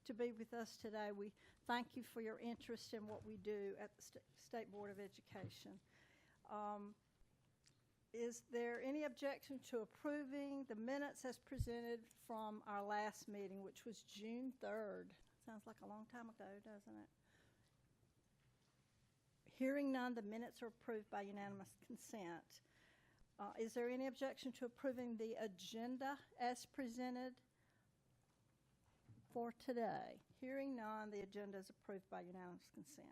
to be with us today. We thank you for your interest in what we do at the State Board of Education. Is there any objection to approving the minutes as presented from our last meeting, which was June 3rd? Sounds like a long time ago, doesn't it? Hearing none, the minutes are approved by unanimous consent. Is there any objection to approving the agenda as presented for today? Hearing none, the agenda is approved by unanimous consent.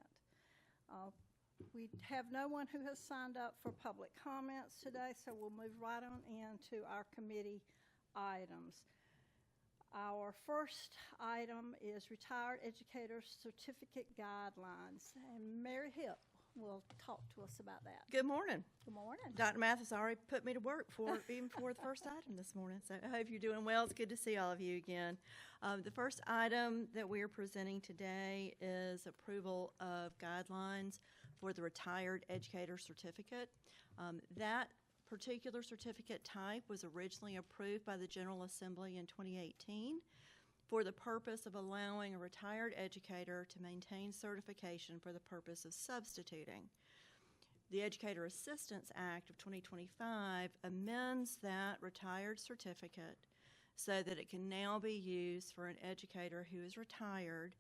We have no one who has signed up for public comments today, so we'll move right on into our committee items. Our first item is Retired Educator Certificate Guidelines, and Mary Hipp will talk to us about that. Good morning. Good morning. Dr. Mathis already put me to work even for the first item this morning, so I hope you're doing well. It's good to see all of you again. The first item that we are presenting today is approval of guidelines for the Retired Educator Certificate. That particular certificate type was originally approved by the General Assembly in 2018 for the purpose of allowing a retired educator to maintain certification for the purpose of substituting. The Educator Assistance Act of 2025 amends that retired certificate so that it can now be used for an educator who is retired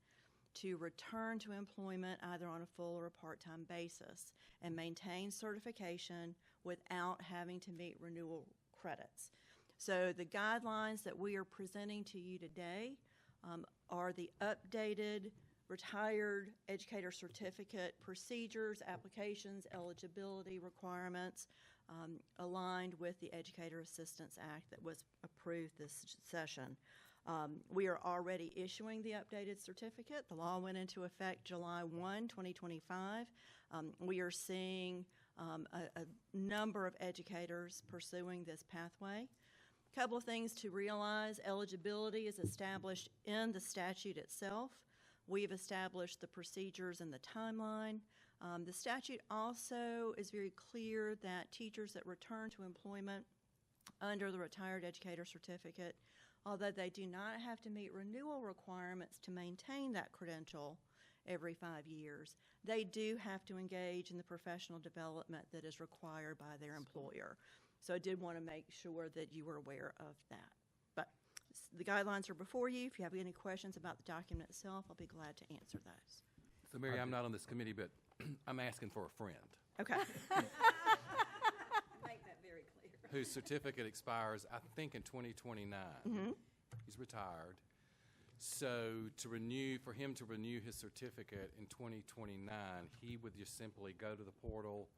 to return to employment either on a full or a part-time basis and maintain certification without having to meet renewal credits. So the guidelines that we are presenting to you today are the updated Retired Educator Certificate procedures, applications, eligibility requirements aligned with the Educator Assistance Act that was approved this session. We are already issuing the updated certificate. The law went into effect July 1, 2025. We are seeing a number of educators pursuing this pathway. A couple of things to realize: eligibility is established in the statute itself. We've established the procedures and the timeline. The statute also is very clear that teachers that return to employment under the Retired Educator Certificate, although they do not have to meet renewal requirements to maintain that credential every 5 years, they do have to engage in the professional development that is required by their employer. So I did want to make sure that you were aware of that. But the guidelines are before you. If you have any questions about the document itself, I'll be glad to answer those. So, Mary, I'm not on this committee, but I'm asking for a friend. Okay. Make that very clear. Whose certificate expires, I think, in 2029. Mm-hmm. He's retired. So for him to renew his certificate in 2029, he would just simply go to the portal,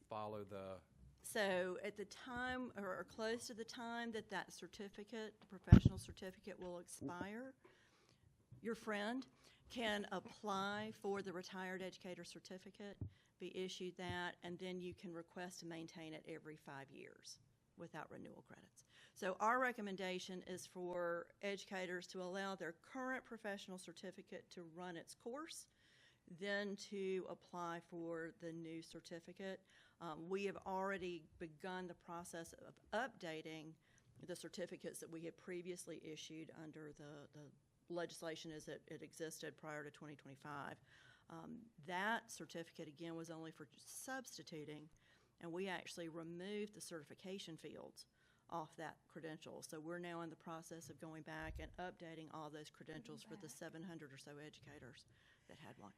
follow the... So at the time or close to the time that that certificate, the professional certificate, will expire, your friend can apply for the Retired Educator Certificate, be issued that, and then you can request to maintain it every 5 years without renewal credits. So our recommendation is for educators to allow their current professional certificate to run its course, then to apply for the new certificate. We have already begun the process of updating the certificates that we had previously issued under the legislation as it existed prior to 2025. That certificate, again, was only for substituting, and we actually removed the certification fields off that credential. So we're now in the process of going back and updating all those credentials for the 700 or so educators that had one.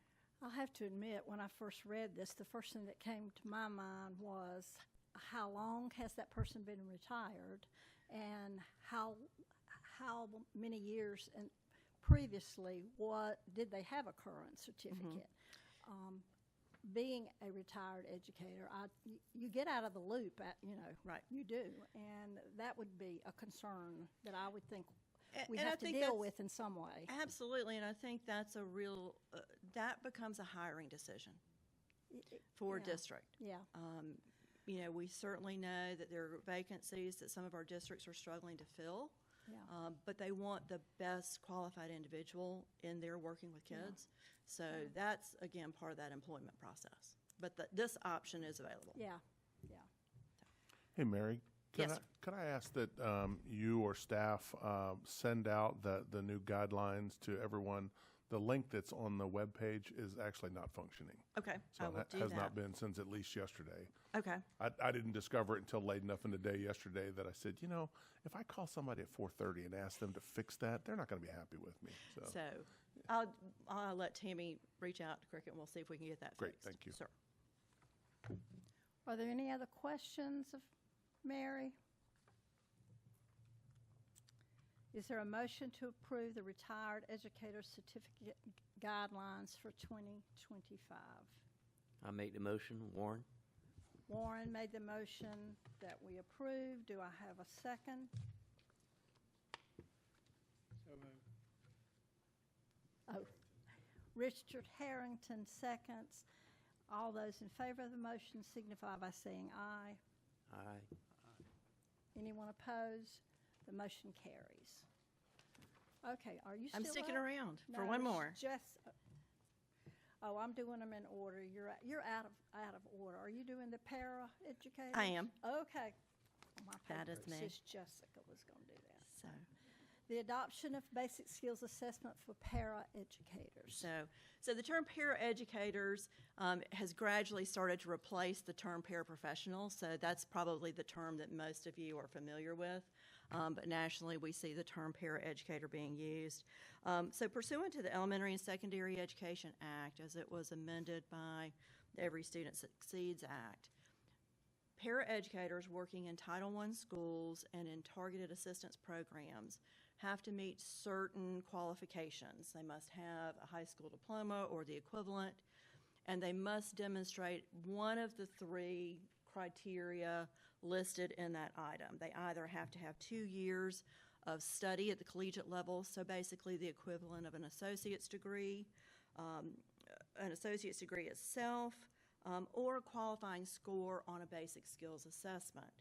I'll have to admit, when I first read this, the first thing that came to my mind was how long has that person been retired, and how many years and previously what did they have a current certificate. Being a retired educator, you get out of the loop, Right. You do, and that would be a concern that I would think we And I have to think deal that's- with in some way. Absolutely, and I think that's a real, that becomes a hiring decision for a Yeah. district. Yeah. We certainly know that there are vacancies that some of our districts are struggling to fill, Yeah. but they want the best qualified individual in there working with Yeah. kids. So that's, again, part of that employment process. But this option is available. Yeah. Yeah. Hey, Mary, Yes, sir. Could I ask that you or staff send out the new guidelines to everyone? The link that's on the webpage is actually not functioning. Okay, So I will it do has that. not been since at least yesterday. Okay, I didn't discover it until late enough in the day yesterday that I said, if I call somebody at 4:30 and ask them to fix that, they're not going to be happy with me. so I'll let Tammy reach out to Cricket and we'll see if we can get that Great, fixed. thank you. Sir. Are there any other questions of Mary? Is there a motion to approve the retired educator certificate guidelines for 2025? I make the motion. Warren? Warren made the motion that we approve. Do I have a second? Oh, Richard Harrington seconds. All those in favor of the motion signify by saying aye. Aye. Anyone opposed? The motion carries. Okay, are you still I'm sticking up? around for No, one it's more. I'm doing them in order. You're out of order. Are you doing the para educators? I am. Okay. My That paper is me. says Jessica was going to do that. So, The adoption of basic skills assessment for para educators. so the term paraeducators has gradually started to replace the term paraprofessional. So that's probably the term that most of you are familiar with. But nationally, we see the term paraeducator being used. So pursuant to the Elementary and Secondary Education Act, as it was amended by the Every Student Succeeds Act, paraeducators working in Title I schools and in targeted assistance programs have to meet certain qualifications. They must have a high school diploma or the equivalent, and they must demonstrate one of the three criteria listed in that item. They either have to have 2 years of study at the collegiate level, so basically the equivalent of an associate's degree itself, or a qualifying score on a basic skills assessment.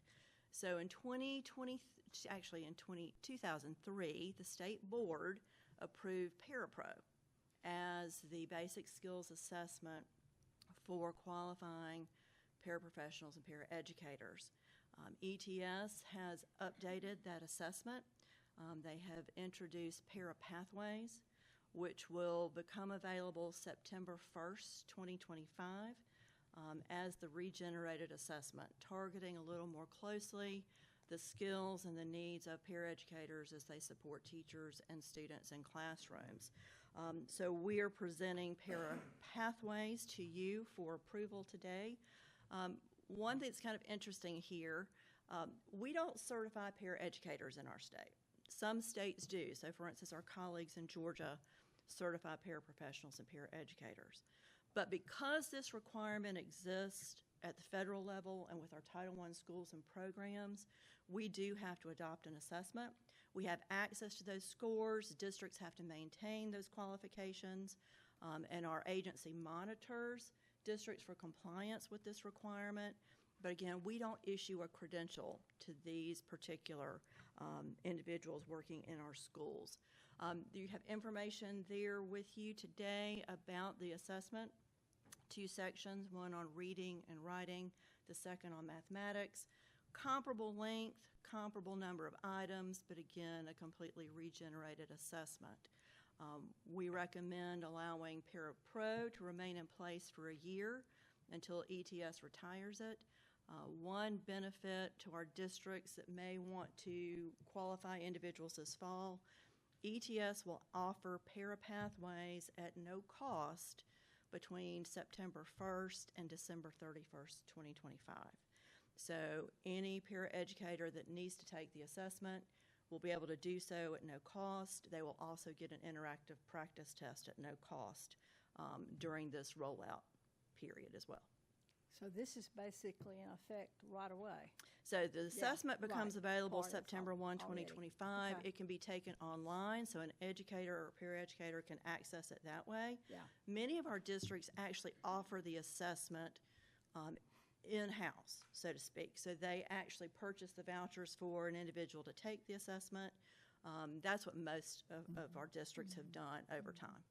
So in 2003, the state board approved ParaPro as the basic skills assessment for qualifying paraprofessionals and paraeducators. ETS has updated that assessment. They have introduced Para Pathways, which will become available September 1st, 2025, as the regenerated assessment, targeting a little more closely the skills and the needs of paraeducators as they support teachers and students in classrooms. So we are presenting Para Pathways to you for approval today. One thing that's kind of interesting here, we don't certify paraeducators in our state. Some states do. So, for instance, our colleagues in Georgia certify paraprofessionals and paraeducators. But because this requirement exists at the federal level and with our Title I schools and programs, we do have to adopt an assessment. We have access to those scores. Districts have to maintain those qualifications, and our agency monitors districts for compliance with this requirement. But again, we don't issue a credential to these particular individuals working in our schools. You have information there with you today about the assessment. 2 sections, one on reading and writing, the second on mathematics. Comparable length, comparable number of items, but again, a completely regenerated assessment. We recommend allowing ParaPro to remain in place for a year until ETS retires it. One benefit to our districts that may want to qualify individuals this fall, ETS will offer Para Pathways at no cost between September 1st and December 31st, 2025. So any paraeducator that needs to take the assessment will be able to do so at no cost. They will also get an interactive practice test at no cost during this rollout period as well. So this is basically in effect right away. So the assessment becomes right. available Part of September 1, already. 2025. Okay. It can be taken online, so an educator or paraeducator can access it that way. Yeah. Many of our districts actually offer the assessment in-house, so to speak. So they actually purchase the vouchers for an individual to take the assessment. That's what most of our districts have done over time.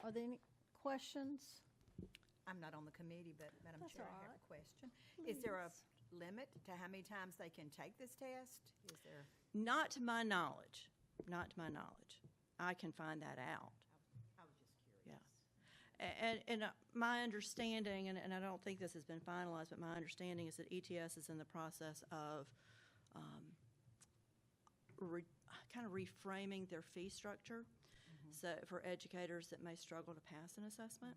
Are there any questions? I'm not on the committee, but Madam That's Chair, all I have right. a question. Is there a limit to how many times they can take this test? Is there? Not to my knowledge. Not to my knowledge. I can find that out. I was just Yeah. curious. And my understanding, and I don't think this has been finalized, but my understanding is that ETS is in the process of kind of reframing their fee structure. So for educators that may struggle to pass an assessment,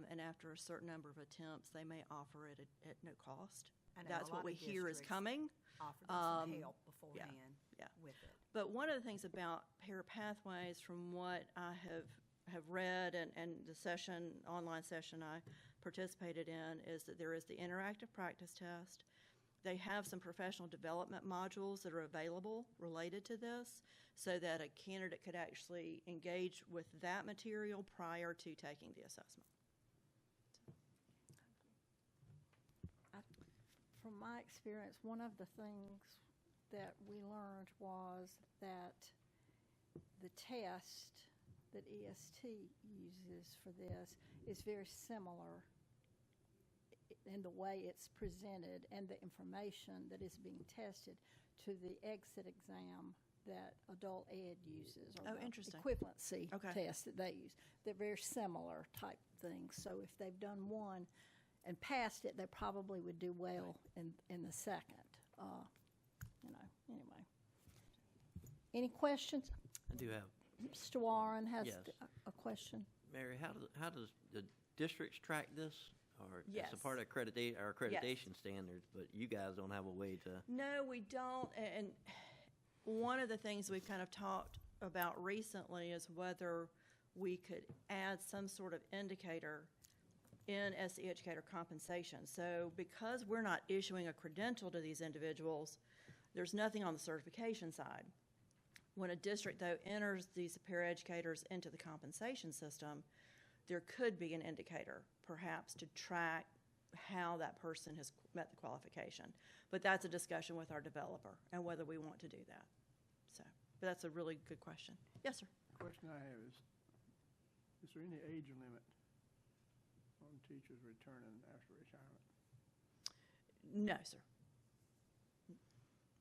and after a certain number of attempts, they may offer it at no cost. I know That's a what lot we of hear is districts coming. Offer them some help yeah, beforehand yeah. with it. But one of the things about Pair Pathways, from what I have read and the online session I participated in, is that there is the interactive practice test. They have some professional development modules that are available related to this, so that a candidate could actually engage with that material prior to taking the assessment. From my experience, one of the things that we learned was that the test that EST uses for this is very similar in the way it's presented and the information that is being tested to the exit exam that adult ed uses, or Oh, the interesting. equivalency Okay. test that they use. They're very similar type things. So if they've done one and passed it, they probably would do well in the second. Anyway. Any questions? I do have. Mr. Warren has Yes. a question. Mary, how does the districts track this? Or it's Yes. a part of our accreditation standards, but you guys don't have a way to. No, we don't. And one of the things we've kind of talked about recently is whether we could add some sort of indicator in SE educator compensation. So because we're not issuing a credential to these individuals, there's nothing on the certification side. When a district, though, enters these paraeducators into the compensation system, there could be an indicator, perhaps, to track how that person has met the qualification. But that's a discussion with our developer and whether we want to do that. So, but that's a really good question. Yes, sir. Question I have is there any age limit on teachers returning after retirement? No, sir.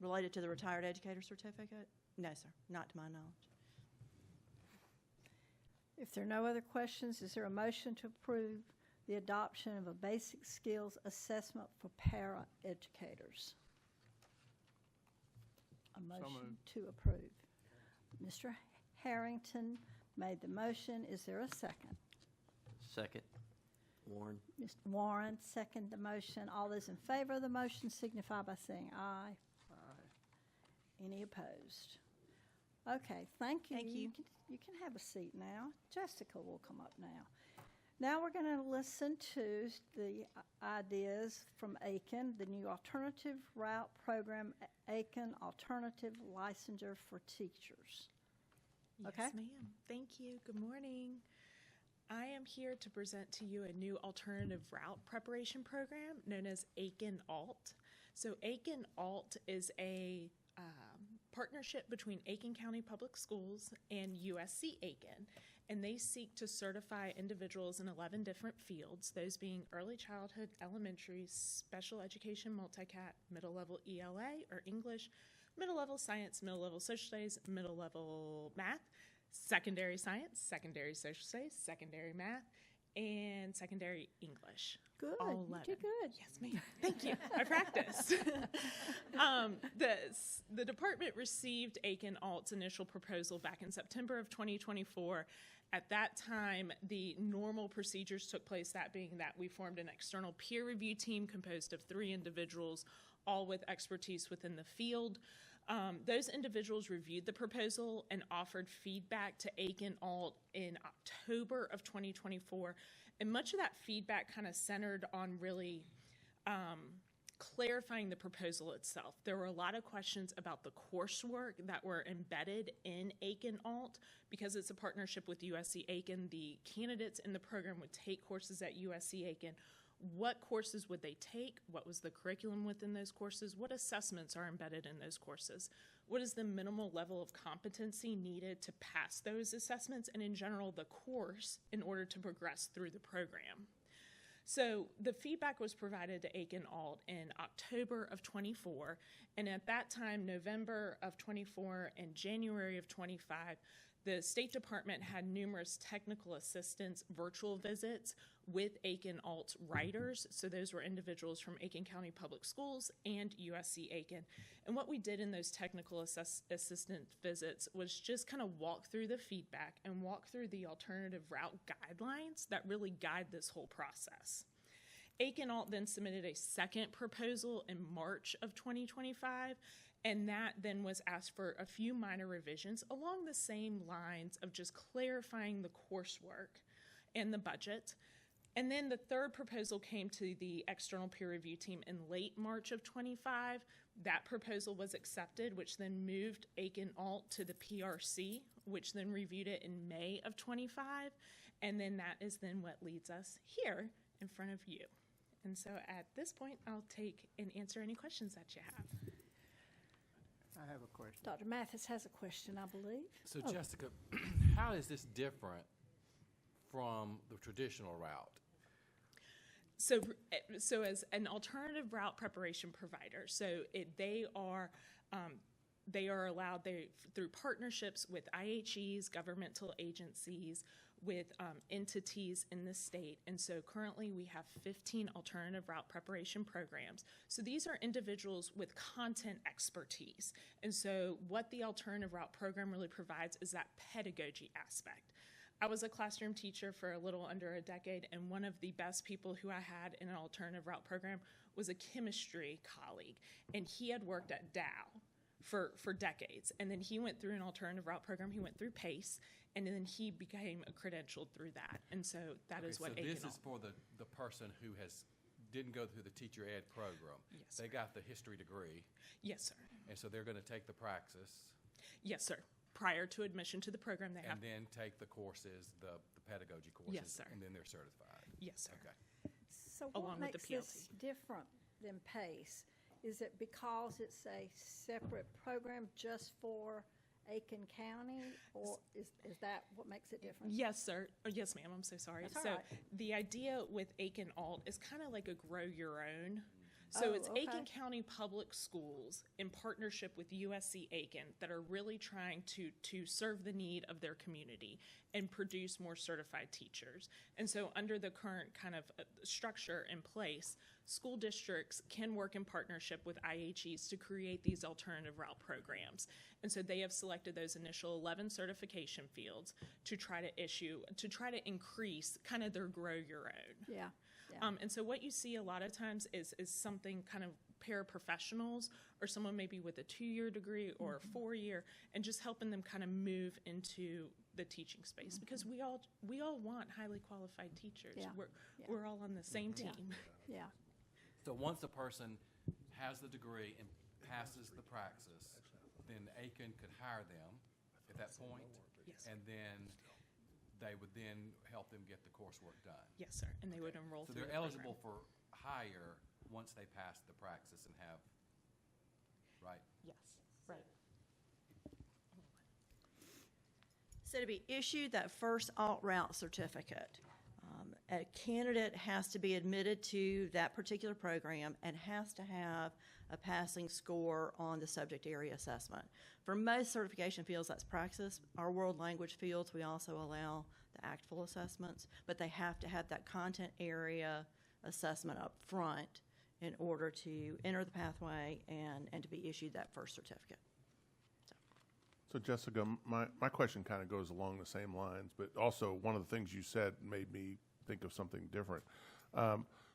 Related to the retired educator certificate? No, sir, not to my knowledge. If there are no other questions, is there a motion to approve the adoption of a basic skills assessment for para educators? A motion moved. to approve. Mr. Harrington made the motion. Is there a second? Second, Warren. Mr. Warren seconded the motion. All those in favor of the motion signify by saying aye. Aye. Any opposed? Okay, thank you. Thank you. You can have a seat now. Jessica will come up now. Now we're going to listen to the ideas from Aiken, the new alternative route program, Aiken Alternative Licensure for Teachers. Okay. Yes, ma'am. Thank you. Good morning. I am here to present to you a new alternative route preparation program known as Aiken Alt. So Aiken Alt is a partnership between Aiken County Public Schools and USC Aiken, and they seek to certify individuals in 11 different fields, those being early childhood, elementary, special education, multi-cat, middle level ELA or English, middle level science, middle level social studies, middle level math, secondary science, secondary social studies, secondary math, and secondary English. Good. All You 11. did good. Yes, ma'am. Thank you. I practiced. The department received Aiken Alt's initial proposal back in September of 2024. At that time, the normal procedures took place, that being that we formed an external peer review team composed of 3 individuals, all with expertise within the field. Those individuals reviewed the proposal and offered feedback to Aiken Alt in October of 2024. And much of that feedback kind of centered on really clarifying the proposal itself. There were a lot of questions about the coursework that were embedded in Aiken Alt. Because it's a partnership with USC Aiken, the candidates in the program would take courses at USC Aiken. What courses would they take? What was the curriculum within those courses? What assessments are embedded in those courses? What is the minimal level of competency needed to pass those assessments, and in general the course, in order to progress through the program? So the feedback was provided to Aiken Alt in October of 24, and at that time, November of 24 and January of 25, the State Department had numerous technical assistance virtual visits with Aiken Alt writers. So those were individuals from Aiken County Public Schools and USC Aiken. And what we did in those technical assistant visits was just kind of walk through the feedback and walk through the alternative route guidelines that really guide this whole process. Aiken Alt then submitted a second proposal in March of 2025, and that then was asked for a few minor revisions along the same lines of just clarifying the coursework and the budget. And then the third proposal came to the external peer review team in late March of 25. That proposal was accepted, which then moved Aiken Alt to the PRC, which then reviewed it in May of 25. And then that is then what leads us here in front of you. And so at this point, I'll take and answer any questions that you have. I have a question. Dr. Mathis has a question, I believe. So Oh. Jessica, how is this different from the traditional route? So as an alternative route preparation provider, they are allowed through partnerships with IHEs, governmental agencies, with entities in the state. And so currently we have 15 alternative route preparation programs. So these are individuals with content expertise. And so what the alternative route program really provides is that pedagogy aspect. I was a classroom teacher for a little under a decade, and one of the best people who I had in an alternative route program was a chemistry colleague, and he had worked at Dow for decades. And then he went through an alternative route program. He went through PACE, and then he became credentialed through that. And so that is what so Aiken this is Alt. for the person who didn't go through the teacher ed program. Yes, They sir. got the history degree, Yes, sir. and so they're going to take the praxis Yes, sir. Prior to admission to the program, they have. and then take the courses, the pedagogy courses. Yes, sir. And then they're certified. Yes, sir. Okay. So what Along with the makes this different than PACE? Is it because it's a separate program just for Aiken County, or is that what makes it different? Yes, sir. Oh, yes, ma'am. I'm so sorry. That's all So right. the idea with Aiken Alt is kind of like a grow your own. So Oh, it's okay. Aiken County Public Schools in partnership with USC Aiken that are really trying to serve the need of their community and produce more certified teachers. And so under the current kind of structure in place, school districts can work in partnership with IHEs to create these alternative route programs. And so they have selected those initial 11 certification fields to try to increase kind of their grow your own. Yeah. And so what you see a lot of times is something kind of paraprofessionals or someone maybe with a 2-year degree or a 4-year, and just helping them kind of move into the teaching space, because we all want highly qualified teachers. Yeah. We're all on the same team. Yeah. So once a person has the degree and passes the praxis, then Aiken could hire them at that point. Yes. And then they would then help them get the coursework done. Yes, sir. And they would enroll So through they're the program. eligible for hire once they pass the praxis and have, right? Yes, right. So to be issued that first alt route certificate, a candidate has to be admitted to that particular program and has to have a passing score on the subject area assessment. For most certification fields, that's praxis. Our world language fields, we also allow the ACTFL assessments, but they have to have that content area assessment up front in order to enter the pathway and to be issued that first certificate. So Jessica, my question kind of goes along the same lines, but also one of the things you said made me think of something different.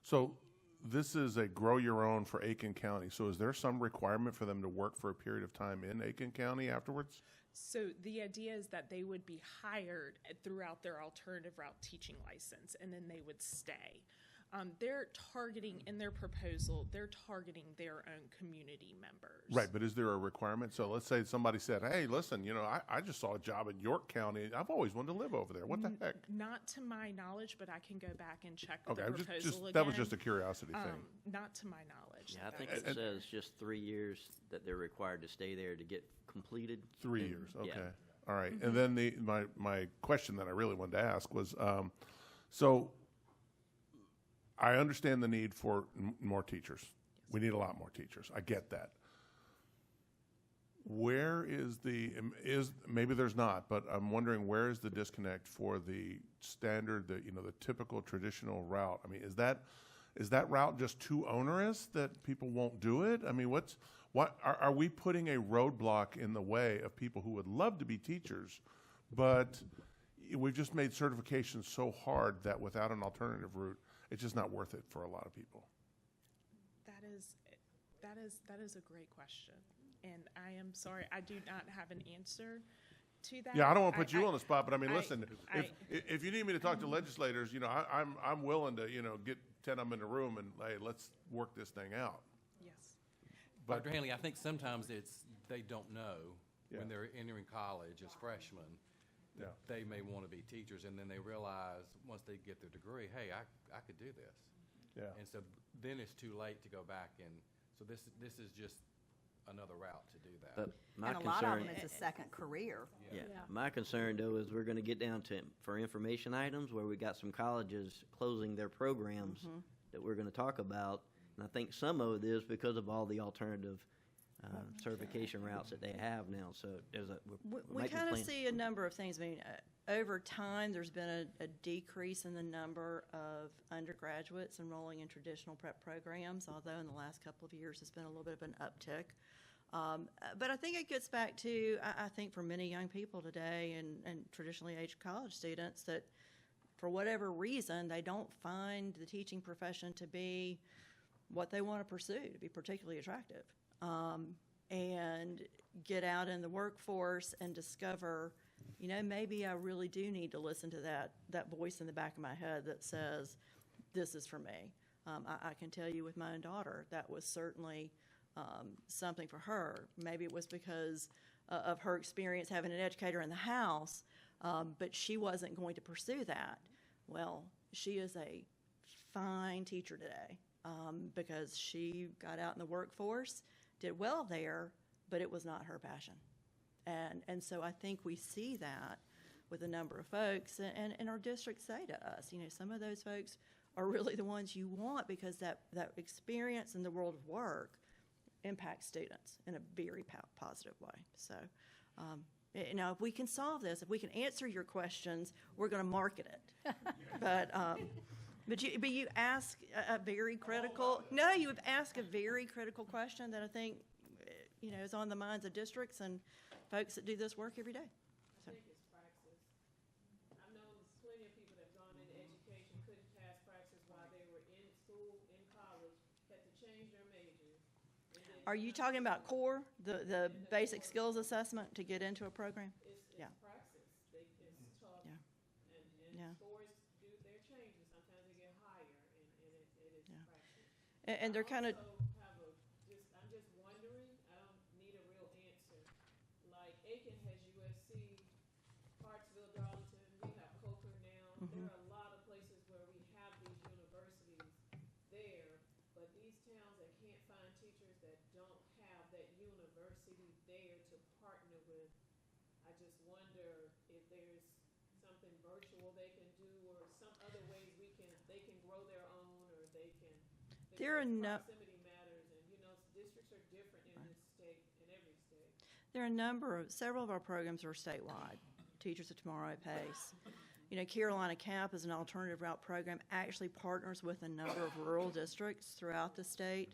So this is a grow your own for Aiken County. So is there some requirement for them to work for a period of time in Aiken County afterwards? So the idea is that they would be hired throughout their alternative route teaching license, and then they would stay. They're targeting, in their proposal, they're targeting their own community members. Right, but is there a requirement? So let's say somebody said, hey, listen, I just saw a job in York County. I've always wanted to live over there. What the heck? Not to my knowledge, but I can go back and check Okay, the proposal again. that was just a curiosity thing. Not to my knowledge. Yeah, I think it says just 3 years that they're required to stay there to get completed. 3 And- years, yeah. okay. All right, and then my question that I really wanted to ask was, so I understand the need for more teachers. We need a lot more teachers. I get that. Where is maybe there's not, but I'm wondering where is the disconnect for the standard, the typical traditional route? I mean, is that route just too onerous that people won't do it? I mean, what are we putting a roadblock in the way of people who would love to be teachers, but we've just made certification so hard that without an alternative route, it's just not worth it for a lot of people? That is a great question, and I am sorry I do not have an answer to that. Yeah, I don't want to put you on the spot, but I mean, I- listen, if you need me to talk to legislators, I'm willing to, get 10 of them in a room and, hey, let's work this thing out. Yes. But- Dr. Hanley, I think sometimes they don't know Yeah. when they're entering college as freshmen that Yeah. they may want to be teachers, and then they realize once they get their degree, hey, I could do this. Yeah. And so then it's too late to go back, and so this is just another route to do that. But my And a lot of concern, them is a second career. yeah, my concern though is we're going to get down to for information items where we got some colleges closing their programs that we're going to talk about, and I think some of it is because of all the alternative certification routes that they have now. So there's We kind of see a number of things. I mean, over time, there's been a decrease in the number of undergraduates enrolling in traditional prep programs, although in the last couple of years, it's been a little bit of an uptick. But I think it gets back to, I think for many young people today and traditionally aged college students, that for whatever reason, they don't find the teaching profession to be what they want to pursue, to be particularly attractive. And get out in the workforce and discover, maybe I really do need to listen to that voice in the back of my head that says, this is for me. I can tell you with my own daughter, that was certainly something for her. Maybe it was because of her experience having an educator in the house, but she wasn't going to pursue that. Well, she is a fine teacher today because she got out in the workforce, did well there, but it was not her passion. And so I think we see that with a number of folks, and our districts say to us, some of those folks are really the ones you want because that experience in the world of work impacts students in a very positive way. So, if we can solve this, if we can answer your questions, we're going to market it. But you ask a very critical. No, you have asked a very critical question that I think, is on the minds of districts and folks that do this work every day. So. I think it's praxis. I've known plenty of people that have gone into education, couldn't pass praxis while they were in school, in college, had to change their majors. Are you talking about CORE, the basic skills assessment to get into a program? It's Yeah. praxis. It's tough. Yeah. And Yeah. scores do their changes. Sometimes they get higher, and it is Yeah. praxis. And they're kind of. I'm just wondering, I don't need a real answer. Like Aiken has USC, Hartsville, Darlington, we have Coker now. There are a lot of places where we have these universities there, but these towns that can't find teachers that don't have that university there to partner with, I just wonder if there's something virtual they can do or some other ways they can grow their own, or they can. There are Proximity matters, and districts are different in this state, in every state. There are several of our programs are statewide. Teachers of Tomorrow at PACE. Carolina CAP is an alternative route program, actually partners with a number of rural districts throughout the state.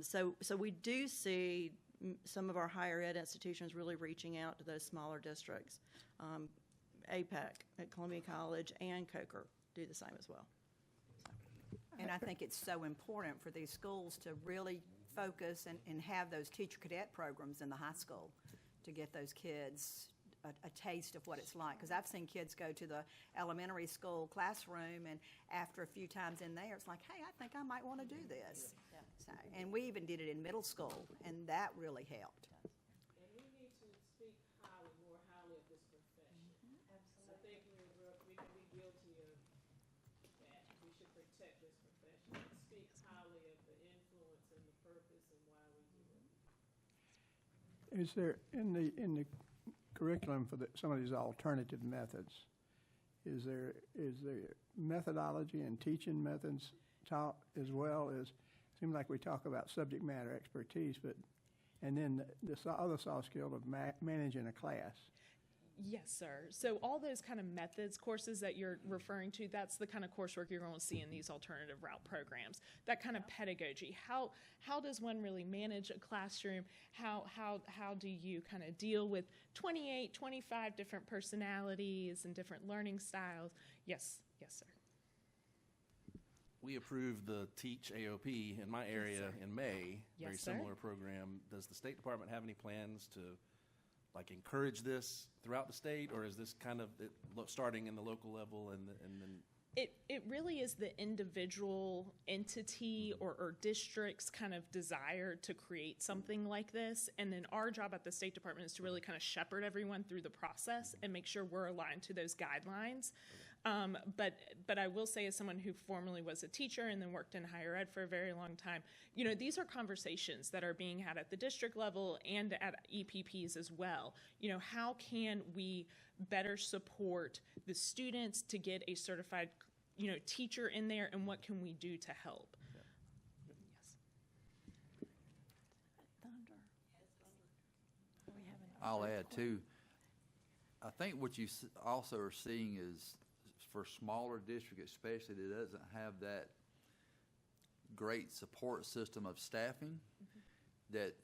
So we do see some of our higher ed institutions really reaching out to those smaller districts. APEC at Columbia College and Coker do the same as well. And I think it's so important for these schools to really focus and have those teacher cadet programs in the high school to get those kids a taste of what it's like. Because I've seen kids go to the elementary school classroom, and after a few times in there, it's like, hey, I think I might want to do this. So, and we even did it in middle school, and that really helped. And we need to speak more highly of this profession. I think we can be guilty of that. We should protect this profession and speak highly of the influence and the purpose and why we do it. Is there, in the curriculum for some of these alternative methods, is there methodology and teaching methods taught as well as, seems like we talk about subject matter expertise, but, and then other soft skill of managing a class. Yes, sir. So all those kind of methods courses that you're referring to, that's the kind of coursework you're going to see in these alternative route programs. That kind of pedagogy. How does one really manage a classroom? How do you kind of deal with 28, 25 different personalities and different learning styles? Yes, sir. We approved the Teach AOP in my area in May. Yes, Very sir. similar program. Does the State Department have any plans to encourage this throughout the state, or is this kind of starting in the local level and then? It really is the individual entity or district's kind of desire to create something like this. And then our job at the State Department is to really kind of shepherd everyone through the process and make sure we're aligned to those guidelines. But I will say, as someone who formerly was a teacher and then worked in higher ed for a very long time, these are conversations that are being had at the district level and at EPPs as well. How can we better support the students to get a certified, teacher in there, and what can we do to help? Yes. Thunder. We have an I'll add too. I think what you also are seeing is for smaller districts, especially that doesn't have that great support system of staffing, that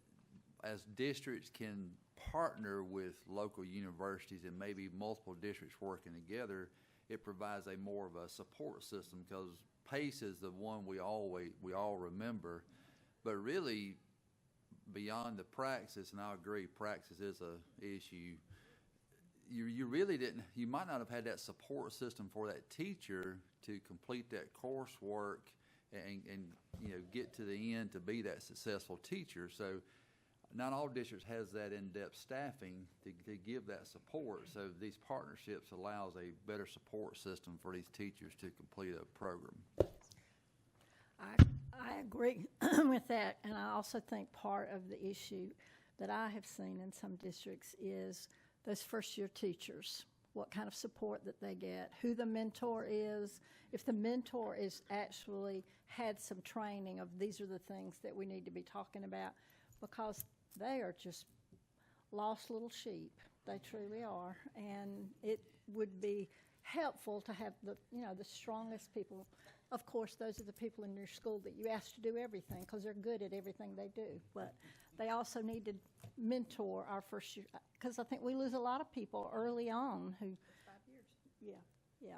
as districts can partner with local universities and maybe multiple districts working together, it provides a more of a support system, because PACE is the one we all remember, but really beyond the praxis, and I agree, praxis is a issue. You really didn't. You might not have had that support system for that teacher to complete that coursework and get to the end to be that successful teacher. So not all districts has that in-depth staffing to give that support. So these partnerships allows a better support system for these teachers to complete a program. I agree with that, and I also think part of the issue that I have seen in some districts is those first-year teachers, what kind of support that they get, who the mentor is, if the mentor is actually had some training of these are the things that we need to be talking about, because they are just lost little sheep. They truly are, and it would be helpful to have the strongest people. Of course, those are the people in your school that you ask to do everything, because they're good at everything they do. But they also need to mentor our first year, because I think we lose a lot of people early on who. 5 years. Yeah.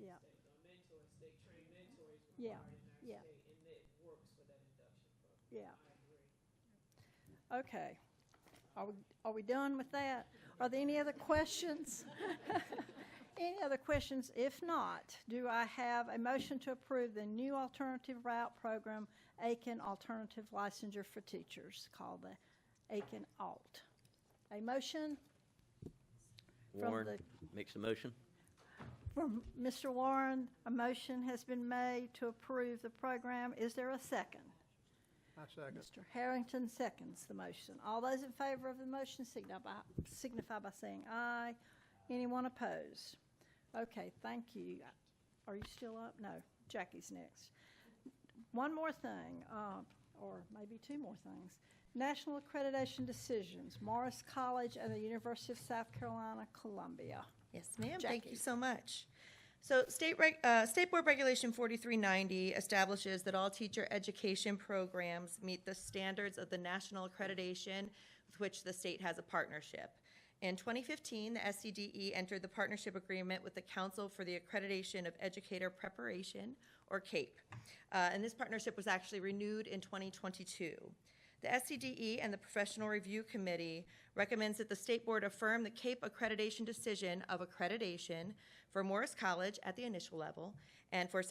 Mentors, state-trained mentors Yeah, required in yeah. our state, and it works for that induction program. Yeah. I agree. Okay. Are we done with that? Are there any other questions? Any other questions? If not, do I have a motion to approve the new alternative route program, Aiken Alternative Licensure for Teachers, called the Aiken Alt? A motion from Warren the makes a motion. from Mr. Warren. A motion has been made to approve the program. Is there a second? I second. Mr. Harrington seconds the motion. All those in favor of the motion signify by saying aye. Anyone opposed? Okay, thank you. Are you still up? No, Jackie's next. One more thing, or maybe two more things. National accreditation decisions, Morris College and the University of South Carolina, Columbia. Yes, ma'am. Thank you Jackie. so much. So State Board Regulation 4390 establishes that all teacher education programs meet the standards of the national accreditation with which the state has a partnership. In 2015, the SCDE entered the partnership agreement with the Council for the Accreditation of Educator Preparation, or CAPE. And this partnership was actually renewed in 2022. The SCDE and the Professional Review Committee recommends that the State Board affirm the CAPE accreditation decision of accreditation for Morris College at the initial level and for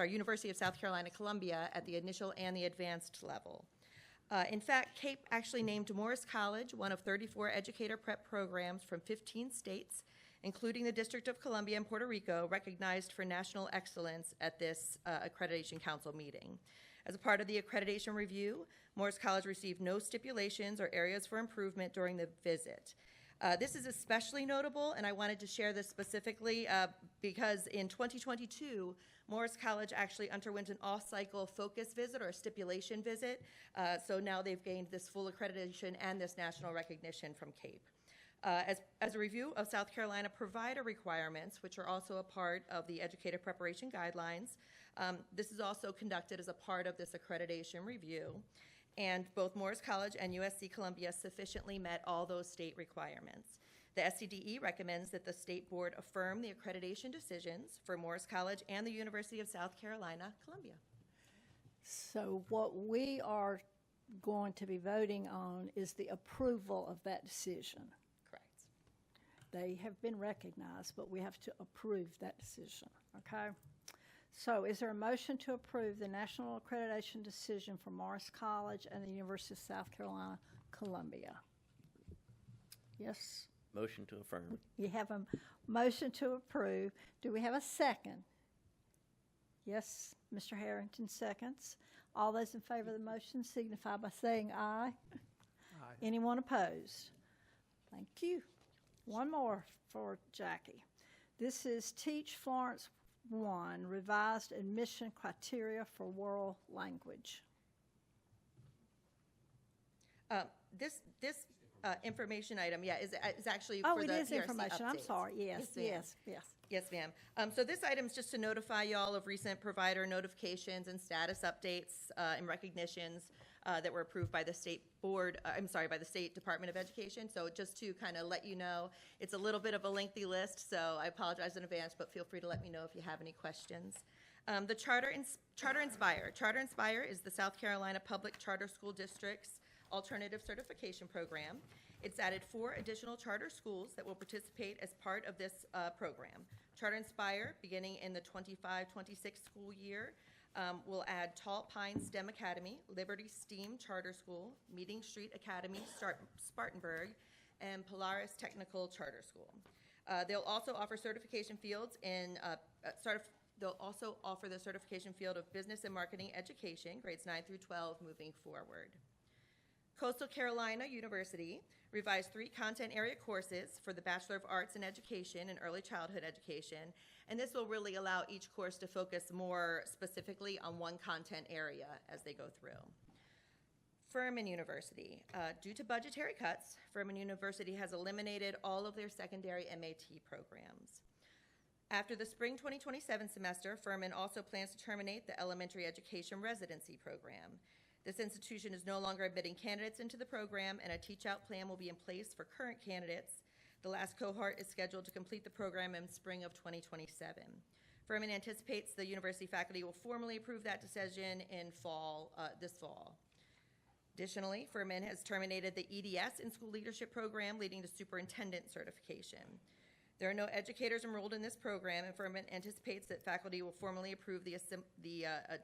University of South Carolina, Columbia at the initial and the advanced level. In fact, CAPE actually named Morris College one of 34 educator prep programs from 15 states, including the District of Columbia and Puerto Rico, recognized for national excellence at this Accreditation Council meeting. As a part of the accreditation review, Morris College received no stipulations or areas for improvement during the visit. This is especially notable, and I wanted to share this specifically because in 2022, Morris College actually underwent an off-cycle focus visit or a stipulation visit. So now they've gained this full accreditation and this national recognition from CAPE. As a review of South Carolina provider requirements, which are also a part of the educator preparation guidelines, this is also conducted as a part of this accreditation review. And both Morris College and USC Columbia sufficiently met all those state requirements. The SCDE recommends that the state board affirm the accreditation decisions for Morris College and the University of South Carolina, Columbia. So what we are going to be voting on is the approval of that decision. Correct. They have been recognized, but we have to approve that decision, okay? So is there a motion to approve the national accreditation decision for Morris College and the University of South Carolina, Columbia? Yes? Motion to affirm. You have a motion to approve. Do we have a second? Yes, Mr. Harrington seconds. All those in favor of the motion signify by saying aye. Aye. Anyone opposed? Thank you. One more for Jackie. This is Teach Florence 1, Revised Admission Criteria for World Language. This information item, is actually Oh, for it the is PRC information. I'm updates. sorry. Yes, ma'am. yes. Yes, ma'am. So this item is just to notify y'all of recent provider notifications and status updates and recognitions that were approved by the state board, by the State Department of Education. So just to kind of let you know, it's a little bit of a lengthy list, so I apologize in advance, but feel free to let me know if you have any questions. The Charter Inspire. Charter Inspire is the South Carolina Public Charter School District's alternative certification program. It's added 4 additional charter schools that will participate as part of this program. Charter Inspire, beginning in the 25-26 school year, will add Tall Pines STEM Academy, Liberty STEAM Charter School, Meeting Street Academy, Spartanburg, and Polaris Technical Charter School. They'll also offer certification fields in they'll also offer the certification field of Business and Marketing Education, grades 9 through 12, moving forward. Coastal Carolina University revised 3 content area courses for the Bachelor of Arts in Education and Early Childhood Education, and this will really allow each course to focus more specifically on one content area as they go through. Furman University. Due to budgetary cuts, Furman University has eliminated all of their secondary MAT programs. After the spring 2027 semester, Furman also plans to terminate the elementary education residency program. This institution is no longer admitting candidates into the program, and a teach-out plan will be in place for current candidates. The last cohort is scheduled to complete the program in spring of 2027. Furman anticipates the university faculty will formally approve that decision in this fall. Additionally, Furman has terminated the EDS in school leadership program, leading to superintendent certification. There are no educators enrolled in this program, and Furman anticipates that faculty will formally approve the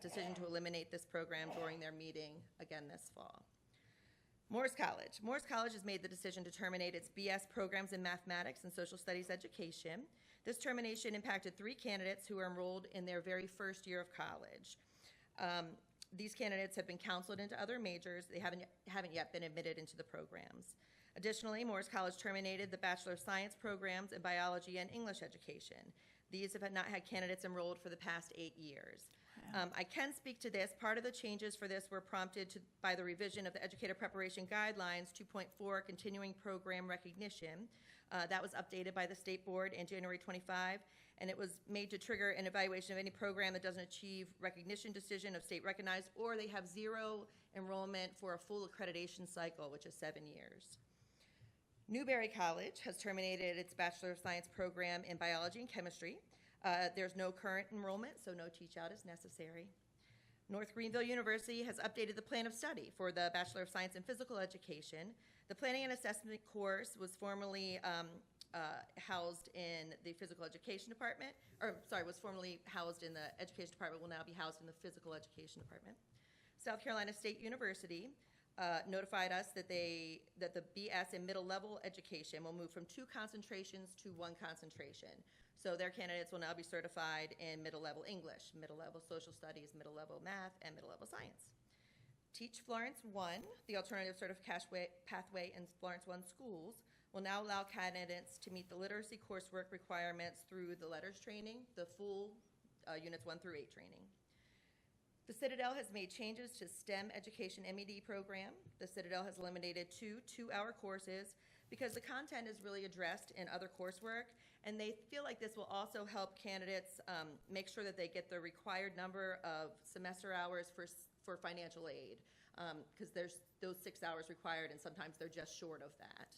decision to eliminate this program during their meeting again this fall. Morris College. Morris College has made the decision to terminate its BS programs in mathematics and social studies education. This termination impacted 3 candidates who were enrolled in their very first year of college. These candidates have been counseled into other majors. They haven't yet been admitted into the programs. Additionally, Morris College terminated the Bachelor of Science programs in biology and English education. These have not had candidates enrolled for the past 8 years. I can speak to this. Part of the changes for this were prompted by the revision of the Educator Preparation Guidelines 2.4 Continuing Program Recognition. That was updated by the State Board in January 25, and it was made to trigger an evaluation of any program that doesn't achieve recognition decision of state recognized, or they have 0 enrollment for a full accreditation cycle, which is 7 years. Newberry College has terminated its Bachelor of Science program in biology and chemistry. There's no current enrollment, so no teach-out is necessary. North Greenville University has updated the plan of study for the Bachelor of Science in Physical Education. The Planning and Assessment course was formerly housed in the Physical Education Department, was formerly housed in the Education Department, will now be housed in the Physical Education Department. South Carolina State University notified us that the BS in middle level education will move from 2 concentrations to 1 concentration. So their candidates will now be certified in middle level English, middle level social studies, middle level math, and middle level science. Teach Florence 1, the alternative certification pathway in Florence 1 schools, will now allow candidates to meet the literacy coursework requirements through the letters training, the full units 1 through 8 training. The Citadel has made changes to STEM education MED program. The Citadel has eliminated 2 two-hour courses because the content is really addressed in other coursework, and they feel like this will also help candidates make sure that they get the required number of semester hours for financial aid, because there's those 6 hours required, and sometimes they're just short of that.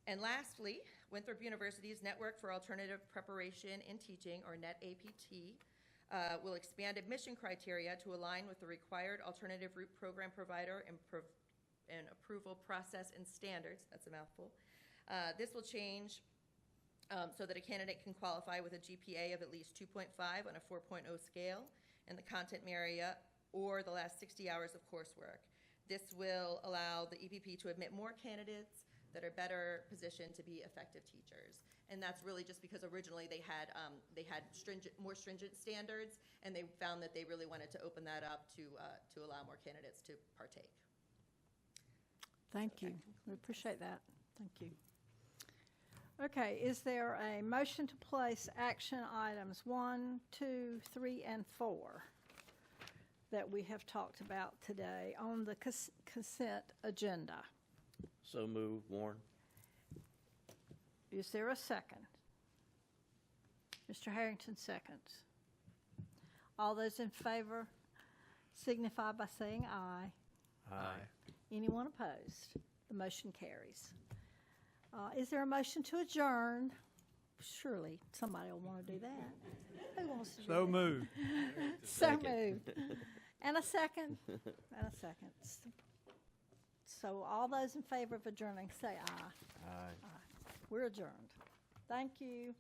And lastly, Winthrop University's Network for Alternative Preparation in Teaching, or NET-APT, will expand admission criteria to align with the required alternative route program provider and approval process and standards. That's a mouthful. This will change so that a candidate can qualify with a GPA of at least 2.5 on a 4.0 scale in the content area or the last 60 hours of coursework. This will allow the EPP to admit more candidates that are better positioned to be effective teachers. And that's really just because originally they had more stringent standards, and they found that they really wanted to open that up to allow more candidates to partake. Thank you. We appreciate that. Thank you. Okay, is there a motion to place action items 1, 2, 3, and 4 that we have talked about today on the consent agenda? So move, Warren. Is there a second? Mr. Harrington seconds. All those in favor signify by saying aye. Aye. Anyone opposed? The motion carries. Is there a motion to adjourn? Surely somebody will want to do that. Who wants to do that? So moved. So moved. And a second? And a second. So all those in favor of adjourning, say aye. Aye. We're adjourned. Thank you.